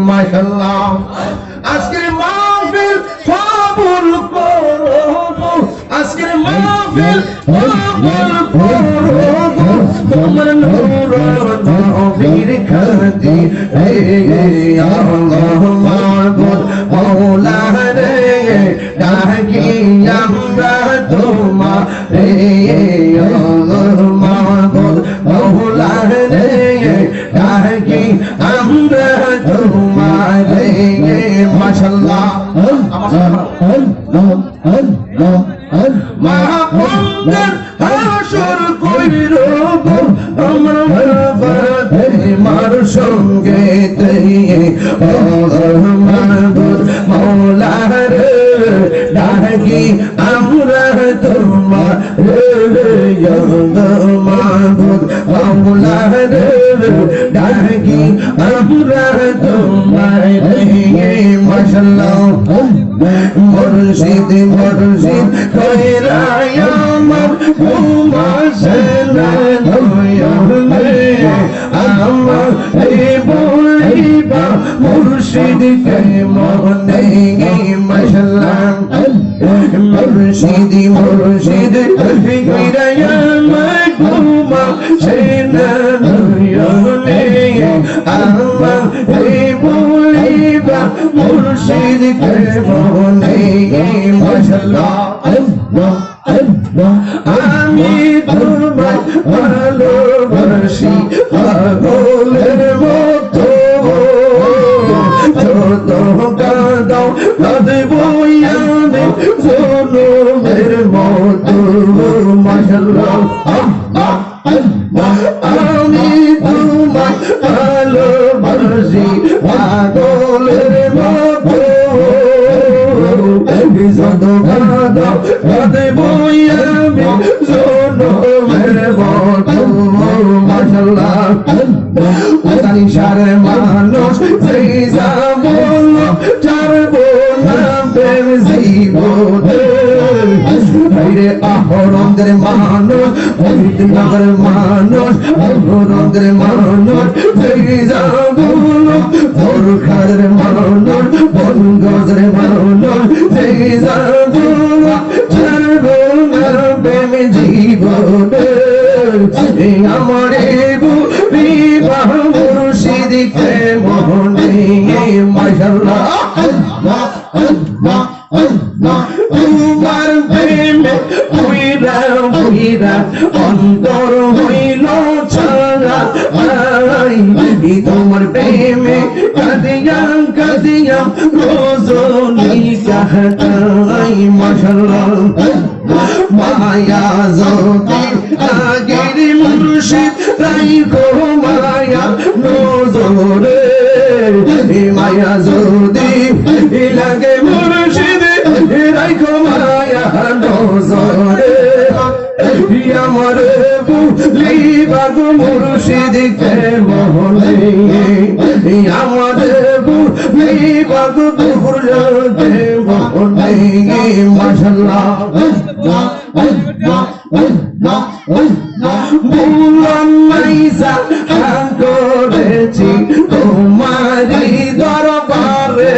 মাশাআল্লাহ আজকের মাহফিল কবুল করো আজকের মাহফিল কবুল করো তোমার নূর নবীর খাতিরে আল্লাহ মাবুদ মাওলা রে ডাকি আমরা তোমারে আল্লাহ মাবুদ মাওলা রে ডাকি আমরা তোমারে মাশাআল্লাহ মাহমুদের হাসর কইরো আমরা বাদে মার সঙ্গে তাইয়ে মাহমুদ মাওলা রে ডাকি আমরা তোমারে মাহমুদ মাওলা রে ডাকি আমরা তোমারে মাশাআল্লাহ মুর্শিদ মুর্শিদ কইরাই আমার ঘুমাসনা দয়ালে আমার এই বলিবা মুর্শিদ কে মনে মাশাআল্লাহ মুর্শিদ মুর্শিদ কইরাই আমার ঘুমাসনা দয়ালে আমার এই বলিবা মুর্শিদ কে মনে মাশাআল্লাহ আমি তোমায় ভালোবাসি পাগলের মতো যত কাঁদাও কাঁদবো আমি জনমের মতো মাশাআল্লাহ আমি তোমায় ভালোবাসি পাগলের মতো যত কাঁদাও কাঁদবো আমি জনমের মতো মাশাআল্লাহ উদানিসার মানুষ সেই যাবল চারবো না প্রেম জীবনে বাইরে আহরণদের মানুষ নগর মানুষ আহরণদের মানুষ সেই যাবল ভোরখারের মানুষ বনগজের মানুষ সেই যাবল চারবো না প্রেম জীবনে আমার বিবাহ মুর্শিদ কে মনে মাশাআল্লাহ তোমার প্রেমে হইরা হইরা অন্তর হইল ছাড়া তোমার প্রেমে কাঁদিয়া কাঁদিয়া রজনী কাটাই মাশাআল্লাহ মায়া যদি আগের মুর্শিদ রাইখো মায়া নজরে মায়া যদি লাগে মুর্শিদ রাইখো মায়া নজরে আমার বুলিবা মুর্শিদ কে মনে আমার বুলিবা দুর্জে মনে মাশাআল্লাহ বুলাম নাইসা করেছি তোমারি দরবারে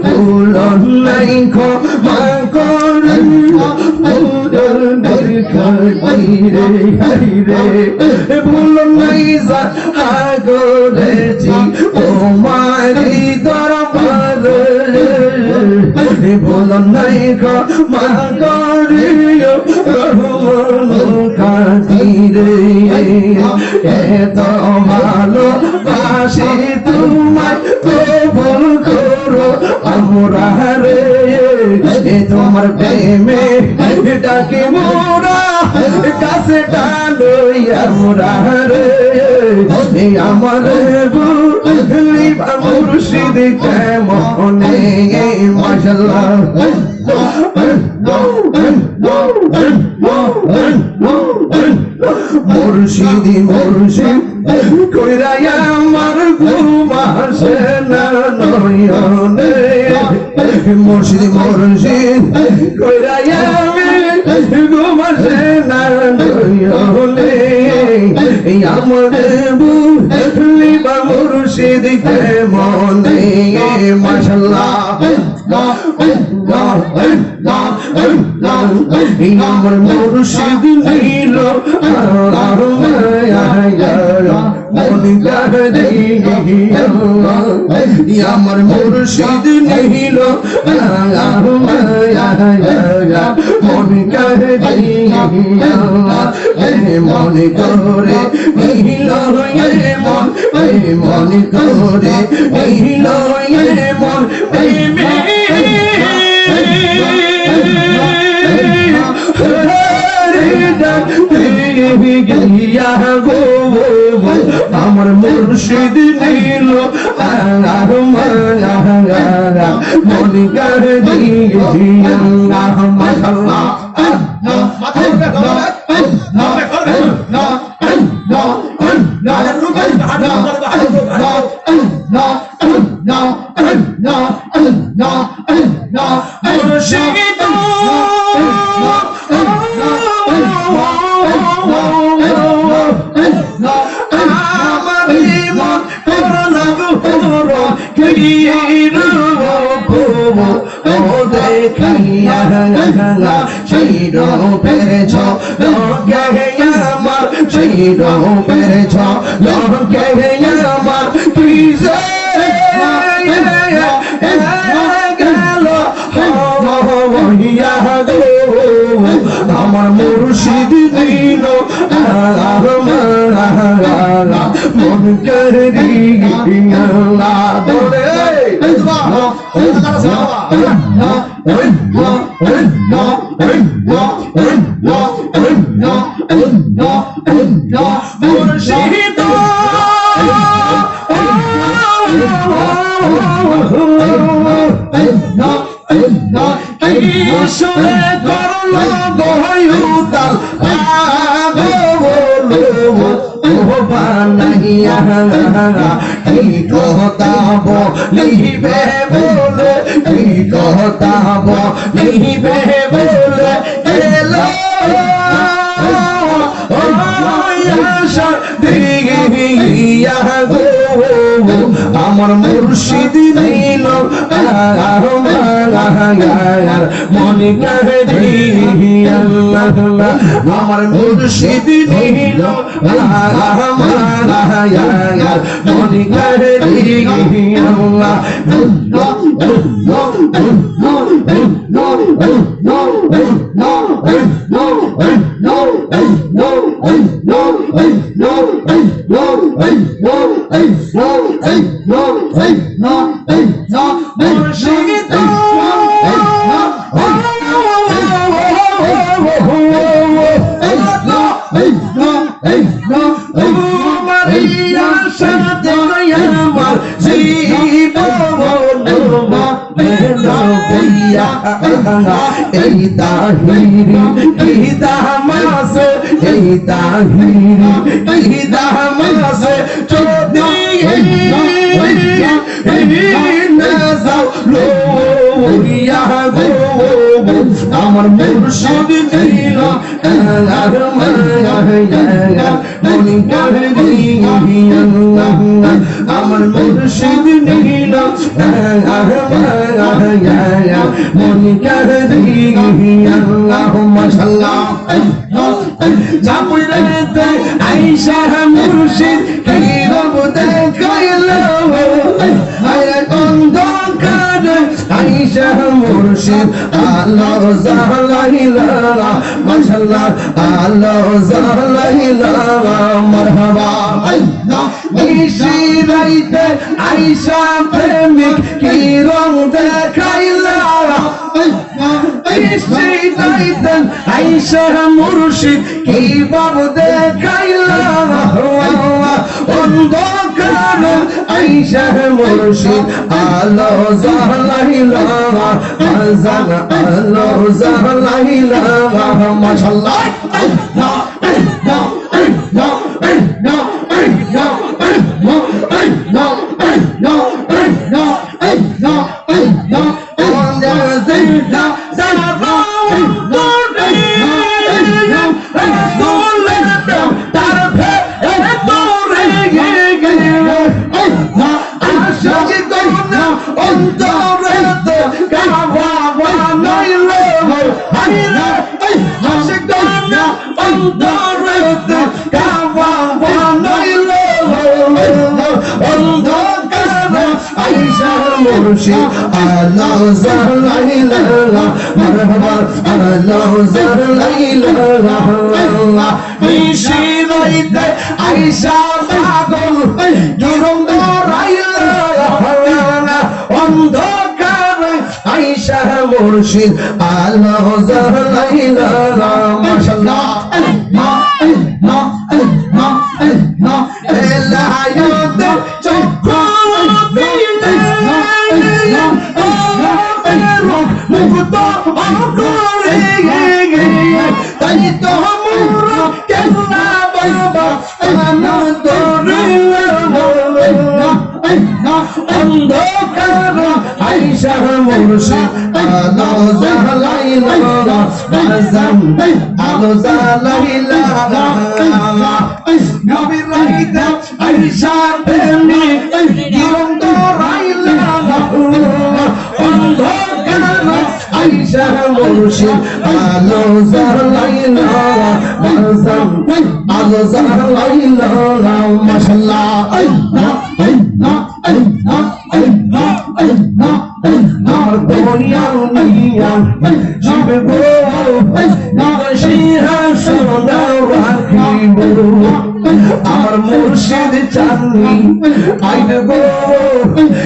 বুলাম নাই ক্ষমা করেন রে বুলাম নাইসা করেছি তোমারি দরবারে বুলাম নাই ক্ষমা করিও খাতিরে এত ভালো বাসি তোমায় কবুল করো আমরা রে তোমার প্রেমে ডাকে মোরা কাছে টালইয়া মোরা রে আমার বুঝলিবা মুর্শিদ কেমনে মাশাআল্লাহ মুর্শিদ মুর্শিদ কইরায়া আমার ঘুম আসে না নয়নে মুর্শিদ মুর্শিদ কইরায়া ঘুম আসে না নয়নে আমার বুঝলিবা মুর্শিদ কেমনে মাশাআল্লাহ আমার মুর্শিদ নীল আমার মুর্শিদ নীল মন করে মন করে নীল মন মন করে নীল মন আমার মুর্শিদ নীল মন করে আমার মুর্শিদ দিল মন করে আমার মুর্শিদ নীল মন করে আমার মুর্শিদ নীল মন করে এই তাহিরি কি দামাসে এই তাহিরি কি দামাসে যদি না যাও লোয়া গো আমার মুর্শিদ নীল মন করে আমার মুর্শিদ নীল মন করে আল্লাহুম্মা সাল্লাল্লাহু জাপুরেতে আয়েশা মুর্শিদ কি রব দেখাইলো আরে অন্ধকার আয়েশা মুর্শিদ আলো জালাইলা মাশাআল্লাহ আলো জালাইলা মারহাবা নিশি রাইতে আয়েশা প্রেমিক কি রং দেখাইলা রাইতেন আইসা মুর্শিদ কি বাবু দেখাইলা অন্ধকার আইসা মুর্শিদ আলো জ্বালাইলা আজান আলো জ্বালাইলা মাশাআল্লাহ মুর্শিদ আলো জ্বালাইলা মারহাবা আলো জ্বালাইলা নিশি রাইতে আইসা পাগল গিরম দরাইলা অন্ধকার আইসা মুর্শিদ আলো জ্বালাইলা মাশাআল্লাহ অন্ধকার আইসা মুর্শিদ আলো জ্বালাইলা বাজান আলো জ্বালাইলা নবীর রাইতে আইসা প্রেমী গিরম দরাইলা অন্ধকার আইসা মুর্শিদ আলো জ্বালাইলা বাজান আলো জ্বালাইলা মাশাআল্লাহ আমার দুনিয়ার নিয়া শিবে গো সিংহাসন রাখিব আমার মুর্শিদ চাঁদনি আইবে গো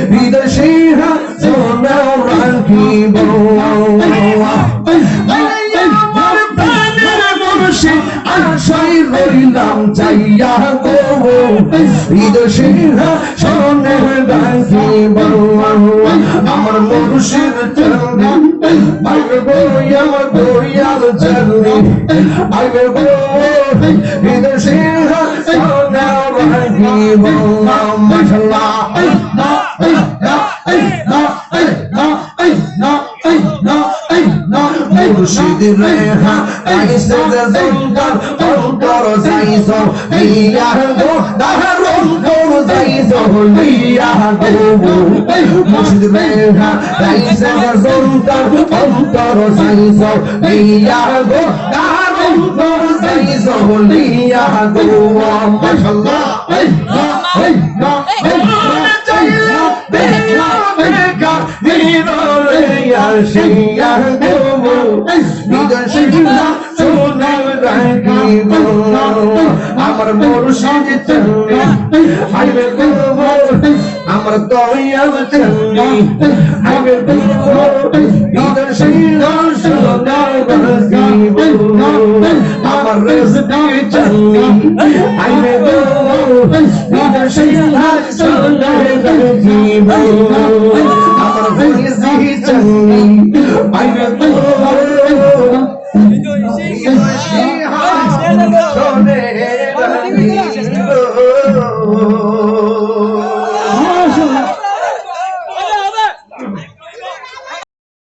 হৃদয় সিংহাসন রাখিব আশাই রইলাম চাইয়া গো হৃদয় সিংহাসনে রাখিব আমার মুর্শিদ চাঁদনি আইবে গো আমার দয়াল চাঁদনি আইবে গো হৃদয় সিংহাসনে রাখিব মাশাআল্লাহ মুর্শিদ রেহা আইসে জঙ্গল অন্তর যাইছো লিয়া গো দারুন কর যাইছো লিয়া গো মুর্শিদ রেহা আইসে জঙ্গল অন্তর যাইছো লিয়া গো দারুন কর যাইছো লিয়া গো মাশাআল্লাহ শিয়া গো আমার মুর্শিদ চাঁদনি আইবে গো আমার দয়াল চাঁদনি আইবে গো হৃদয় সিংহাসন রাখিব আমার রিজকি চাঁদনি আইবে গো হৃদয় সিংহাসন রাখিব আমার রিজকি চাঁদনি আইবে গো